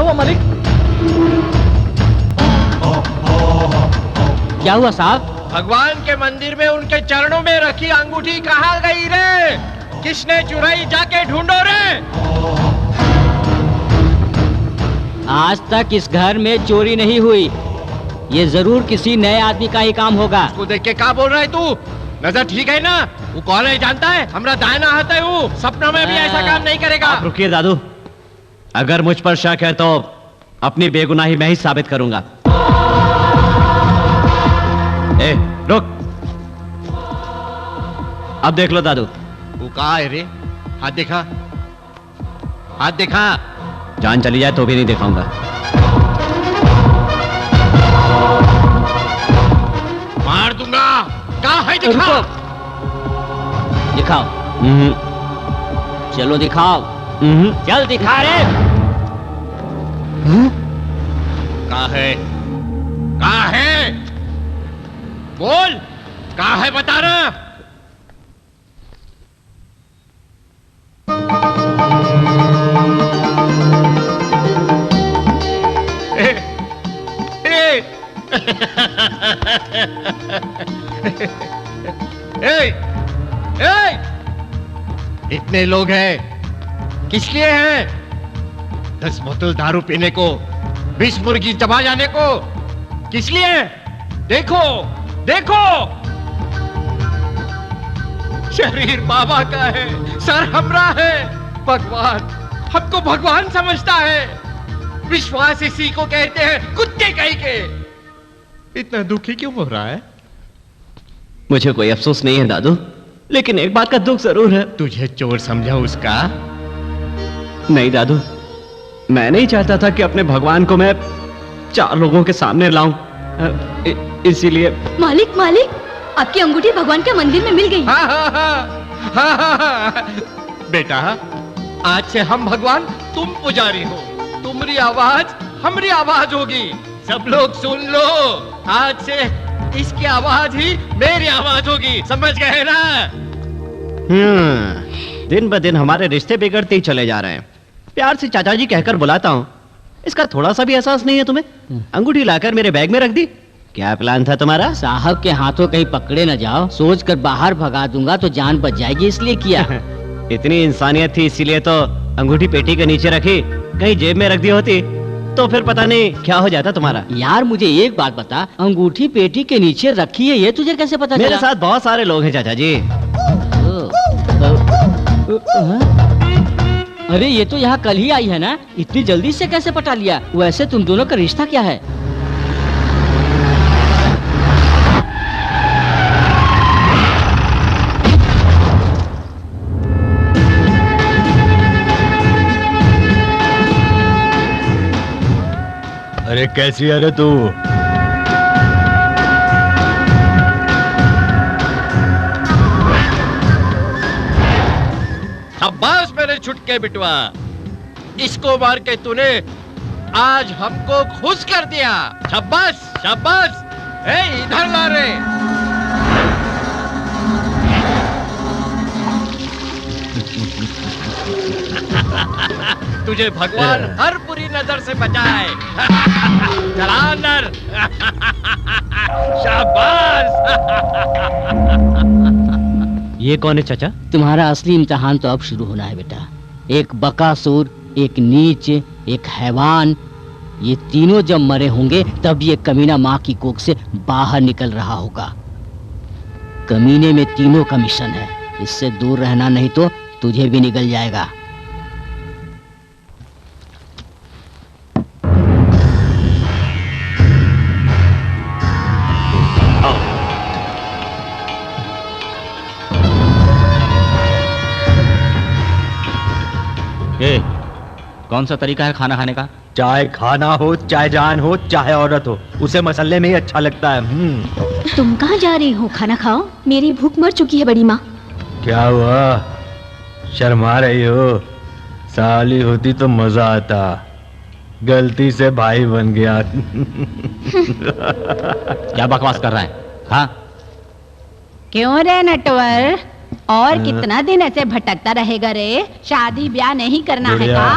हुआ मालिक? क्या हुआ साहब? भगवान के मंदिर में उनके चरणों में रखी अंगूठी कहाँ गई रे? किसने चुराई? जाके ढूंढो रे। आज तक इस घर में चोरी नहीं हुई, ये जरूर किसी नए आदमी का ही काम होगा। उसको देख के क्या बोल रहा है तू? नजर ठीक है ना? वो कौन है जानता है? हमरा दाहिना हाथ है वो, सपनों में भी ऐसा काम नहीं करेगा। आप रुकिए दादू, अगर मुझ पर शक है तो अपनी बेगुनाही मैं ही साबित करूंगा। ए, रुक। अब देख लो दादू। वो कहाँ है रे? हाथ दिखा, हाथ दिखा। जान चली जाए तो भी नहीं दिखाऊंगा। मार दूंगा। कहाँ है? दिखा। दिखाओ। चलो दिखाओ। चल दिखा रे। कहाँ है? कहाँ है? बोल, कहाँ है बता ना। इतने लोग हैं, किस लिए हैं? 10 बोतल दारू पीने को, 20 मुर्गी चबा जाने को, किस लिए? देखो, देखो, शरीर बाबा का है, सर हमरा है। भगवान हमको भगवान समझता है। विश्वास इसी को कहते हैं, कुत्ते कहीं के। इतना दुखी क्यों हो रहा है? मुझे कोई अफसोस नहीं है दादू, लेकिन एक बात का दुख जरूर है। तुझे चोर समझा उसका? नहीं दादू, मैं नहीं चाहता था कि अपने भगवान को मैं 4 लोगों के सामने लाऊं, इसीलिए। मालिक, मालिक, आपकी अंगूठी भगवान के मंदिर में मिल गई। बेटा, आज से हम भगवान, तुम पुजारी हो। तुम्हारी आवाज हमारी आवाज होगी। सब लोग सुन लो, आज से इसकी आवाज ही मेरी आवाज होगी। समझ गए ना? दिन ब दिन हमारे रिश्ते बिगड़ते ही चले जा रहे हैं। प्यार से चाचा जी कहकर बुलाता हूँ, इसका थोड़ा सा भी एहसास नहीं है तुम्हें? अंगूठी लाकर मेरे बैग में रख दी। क्या प्लान था तुम्हारा? साहब के हाथों कहीं पकड़े न जाओ, सोचकर बाहर भगा दूंगा तो जान बच जाएगी, इसलिए किया। इतनी इंसानियत थी इसीलिए तो अंगूठी पेटी के नीचे रखी, कहीं जेब में रख दी होती तो फिर पता नहीं क्या हो जाता तुम्हारा। यार मुझे एक बात बता, अंगूठी पेटी के नीचे रखी है ये तुझे कैसे पता? मेरे साथ बहुत सारे लोग हैं चाचा जी। अरे ये तो यहाँ कल ही आई है ना, इतनी जल्दी से कैसे पटा लिया? वैसे तुम दोनों का रिश्ता क्या है? अरे कैसी है रे तू? शाबाश मेरे छुटके बिटवा, इसको मार के तूने आज हमको खुश कर दिया। शाबाश, शाबाश। ए, इधर ला रे। तुझे भगवान हर बुरी नजर से बचाए। चला अंदर। शाबाश। ये कौन है चाचा? तुम्हारा असली इम्तिहान तो अब शुरू होना है बेटा। एक बकासुर, एक नीच, एक हैवान, ये तीनों जब मरे होंगे तब ये कमीना माँ की कोख से बाहर निकल रहा होगा। कमीने में तीनों का मिशन है, इससे दूर रहना नहीं तो तुझे भी निकल जाएगा। कौन सा तरीका है खाना खाने का? चाहे खाना हो, चाहे जान हो, चाहे औरत हो, उसे मसल्ले में ही अच्छा लगता है। तुम कहाँ जा रही हो? खाना खाओ, मेरी भूख मर चुकी है बड़ी माँ। क्या हुआ? शर्मा रही हो? साली होती तो मजा आता, गलती से भाई बन गया। क्या बकवास कर रहा है? हाँ? क्यों रे नटवर, और कितना दिन ऐसे भटकता रहेगा रे? शादी ब्याह नहीं करना है का?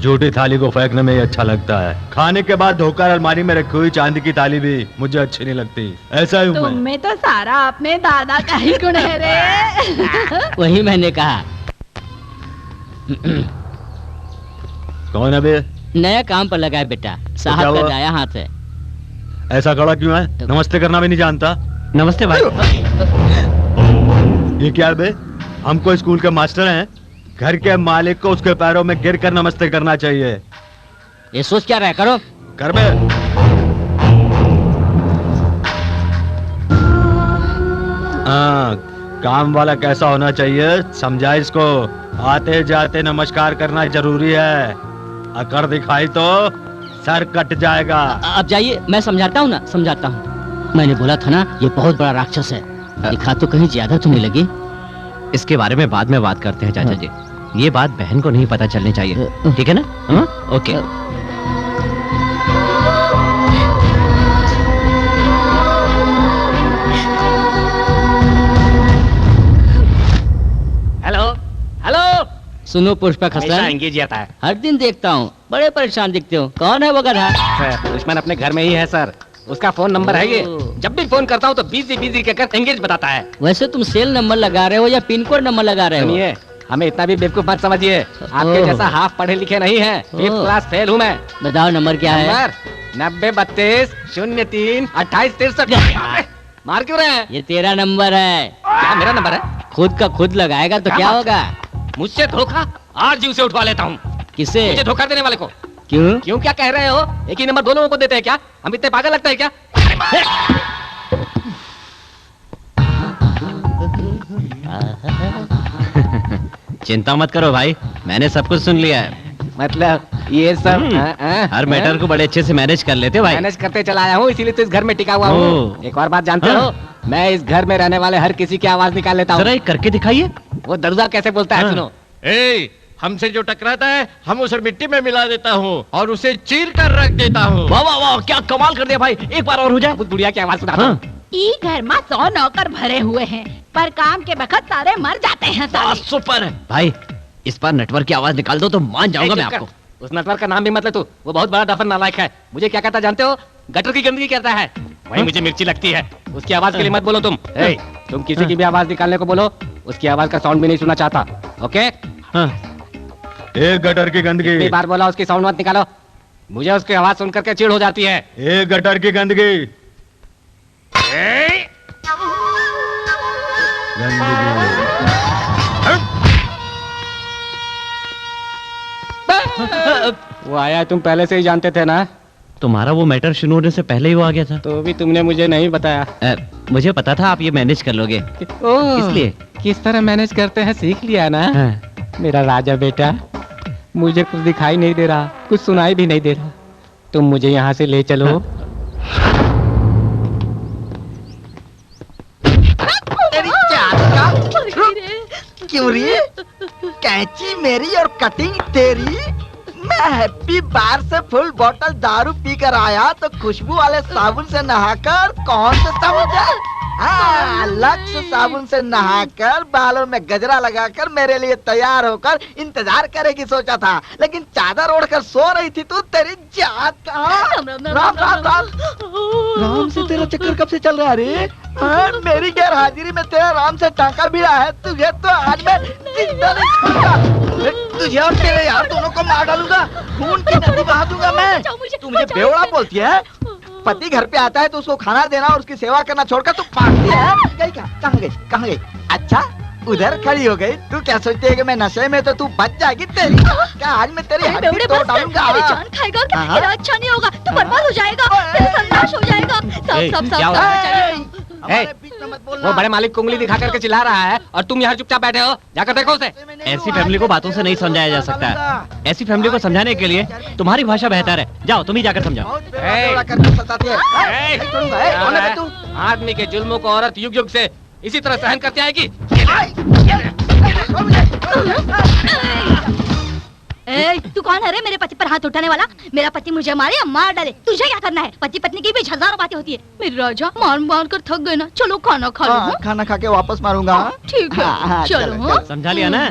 झूठी थाली को फेंकने में ही अच्छा लगता है। खाने के बाद धोकर अलमारी में रखी हुई चांदी की थाली भी मुझे अच्छी नहीं लगती। ऐसा ही हूँ मैं। तुम्हें तो सारा अपने दादा का ही गुण है रे। वही मैंने कहा। कौन है बे? नया काम पर लगा है बेटा, क्या साहब का हुआ? दाया हाथ है। ऐसा खड़ा क्यों है? नमस्ते करना भी नहीं जानता। नमस्ते भाई। ये क्या है बे? हमको स्कूल के मास्टर हैं। घर के मालिक को उसके पैरों में गिर कर नमस्ते करना चाहिए। ये सोच क्या रहा है, करो। कर बे। हाँ, काम वाला कैसा होना चाहिए समझा इसको। आते जाते नमस्कार करना जरूरी है। अकड़ दिखाई तो सर कट जाएगा। अब जाइए, मैं समझाता हूँ ना, समझाता हूँ। मैंने बोला था ना, ये बहुत बड़ा राक्षस है। दिखा तो कहीं ज्यादा तो नहीं लगी। इसके बारे में बाद में बात करते हैं चाचा जी। ये बात बहन को नहीं पता चलनी चाहिए, ठीक है ना? हाँ? ओके। Hello hello. सुनो पुष्पक ऐसा हसन, एंगेज आता है हर दिन देखता हूँ, बड़े परेशान दिखते हो। कौन है वो गधा? सर। दुश्मन अपने घर में ही है सर। उसका फोन नंबर है ये। जब भी फोन करता हूँ तो बिजी कहकर एंगेज बताता है। वैसे तुम सेल नंबर लगा रहे हो या पिन कोड नंबर लगा रहे हो? सुनिए, हमें इतना भी बेवकूफ मत समझिए। आपके ओह। जैसा हाफ पढ़े लिखे नहीं है। 5th क्लास फेल हूँ मैं। बताओ नंबर क्या है? नंबर 9032032863। मार क्यों रहे हैं? ये तेरा नंबर है। क्या मेरा नंबर है? खुद का खुद लगाएगा तो क्या होगा? मुझसे धोखा आज जीव से उठवा लेता हूँ। किसे? मुझे धोखा देने वाले को। क्यों? क्यों क्या कह रहे हो? एक ही नंबर दो लोगों को देते हैं क्या? हम इतने पागल लगता है क्या? चिंता मत करो भाई, मैंने सब कुछ सुन लिया है। मतलब ये सब हर मैटर को बड़े अच्छे से मैनेज कर लेते हो भाई। मैनेज करते चला आया हूँ, इसीलिए तो इस घर में टिका हुआ हूँ। ओह। एक और बात जानते हो, मैं इस घर में रहने वाले हर किसी की आवाज निकाल लेता जरा हूँ। एक करके दिखाइए। वो दरुदा कैसे बोलता है, हाँ। सुनो। हमसे जो टकराता है हम उसे मिट्टी में मिला देता हूँ और उसे चीर कर रख देता हूँ। वाह वाह वाह, क्या कमाल कर दिया भाई। एक बार और हो जाए। उस बुढ़िया की आवाज सुना। हाँ। ई घर में 100 नौकर भरे हुए हैं, पर काम के बखत सारे मर जाते हैं साले। सुपर है भाई, इस बार नेटवर्क की आवाज निकाल दो तो मान जाऊंगा मैं आपको। उस नटवर का नाम भी मतलब तू, वो बहुत बड़ा दफन नालायक है। मुझे क्या कहता जानते हो? गटर की गंदगी कहता है। वही मुझे मिर्ची लगती है। उसकी आवाज के लिए मत बोलो तुम। तुम किसी की भी आवाज निकालने को बोलो, उसकी आवाज का साउंड भी नहीं सुनना चाहता। ओके? हाँ। एक गटर की गंदगी। एक बार बोला उसकी साउंड मत निकालो। मुझे उसकी आवाज सुनकर के चिढ़ हो जाती है। एक गटर की गंदगी। वो आया तुम पहले से ही जानते थे ना? तुम्हारा वो मैटर शुरू होने से पहले ही वो आ गया था। तो भी तुमने मुझे नहीं बताया। मुझे पता था आप ये मैनेज कर लोगे, इसलिए। किस तरह मैनेज करते हैं सीख लिया ना? हाँ। मेरा राजा बेटा, मुझे कुछ दिखाई नहीं दे रहा, कुछ सुनाई भी नहीं दे रहा। तुम मुझे यहाँ से ले चलो। तेरी जात का क्यों रे? कैंची मेरी और कटिंग तेरी। मैं हैप्पी बार से फुल बोतल दारू पी कर आया तो खुशबू वाले साबुन से नहाकर कौन सा समझा? हाँ, लक्स साबुन से नहाकर बालों में गजरा लगाकर मेरे लिए तैयार होकर इंतजार करेगी सोचा था, लेकिन चादर ओढ़कर सो रही थी तू। तेरी जात का। राम राम राम राम से तेरा चक्कर कब से चल रहा है रे? हाँ, मेरी गैर हाजिरी में तेरा राम से टांका भिड़ा है। तुझे तो आज मैं जिंदा नहीं छोड़ूंगा। तुझे और तेरे यार दोनों को मार डालूंगा, खून की नदी बहा दूंगा मैं। तू मुझे बेवड़ा बोलती है? पति घर पे आता है तो उसको खाना देना और उसकी सेवा करना छोड़कर तू भागती है। गई कहाँ गई? कहाँ गई? अच्छा, उधर खड़ी हो गई। तू क्या सोचती है कि मैं नशे में तो तू बच जाएगी? तेरी क्या आज मैं तेरी हड्डी तोड़ डालूंगा। तेरी जान खाएगा क्या? तेरा अच्छा नहीं होगा, तू बर्बाद हो जाएगा, तेरा सर्वनाश हो जाएगा। वो बड़े मालिक को उंगली दिखा करके चिल्ला रहा है और तुम यहाँ चुपचाप बैठे हो। जाकर देखो उसे। ऐसी फैमिली को बातों से नहीं समझाया जा सकता। ऐसी फैमिली को समझाने के लिए तुम्हारी भाषा बेहतर है। जाओ तुम ही जाकर समझाओ। आदमी के जुल्मों को औरत युग युग से इसी तरह सहन करती आएगी। तू कौन है रे मेरे पति पर हाथ उठाने वाला? मेरा पति मुझे मारे या मार डाले, तुझे क्या करना है? पति पत्नी की भी हजारों बातें होती है। मेरे राजा मार मार कर थक गए ना, चलो खाना खा लो। खाना खा के वापस मारूंगा। ठीक है, चलो। समझा लिया ना?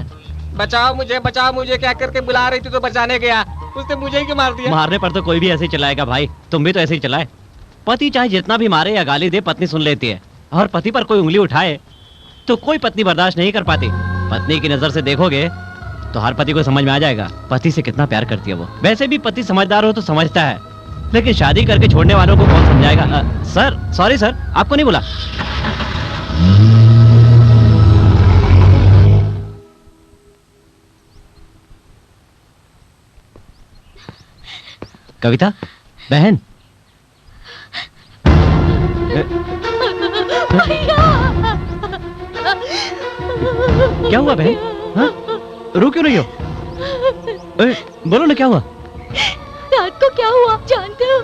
बचाओ मुझे क्या करके बुला रही थी तो बचाने गया, उसने मुझे ही क्यों मार दिया? मारने पर तो कोई भी ऐसे ही चिल्लाएगा भाई, तुम भी तो ऐसे ही चिल्लाए। पति चाहे जितना भी मारे या गाली दे, पत्नी सुन लेती है, और पति पर कोई उंगली उठाए तो कोई पत्नी बर्दाश्त नहीं कर पाती। पत्नी की नजर से देखोगे तो हर पति को समझ में आ जाएगा पति से कितना प्यार करती है वो। वैसे भी पति समझदार हो तो समझता है, लेकिन शादी करके छोड़ने वालों को कौन समझाएगा? सर सॉरी सर, आपको नहीं बोला। कविता बहन, क्या हुआ बहन? हाँ? रो क्यों नहीं हो? बोलो ना क्या हुआ? रात को क्या हुआ जानते हो?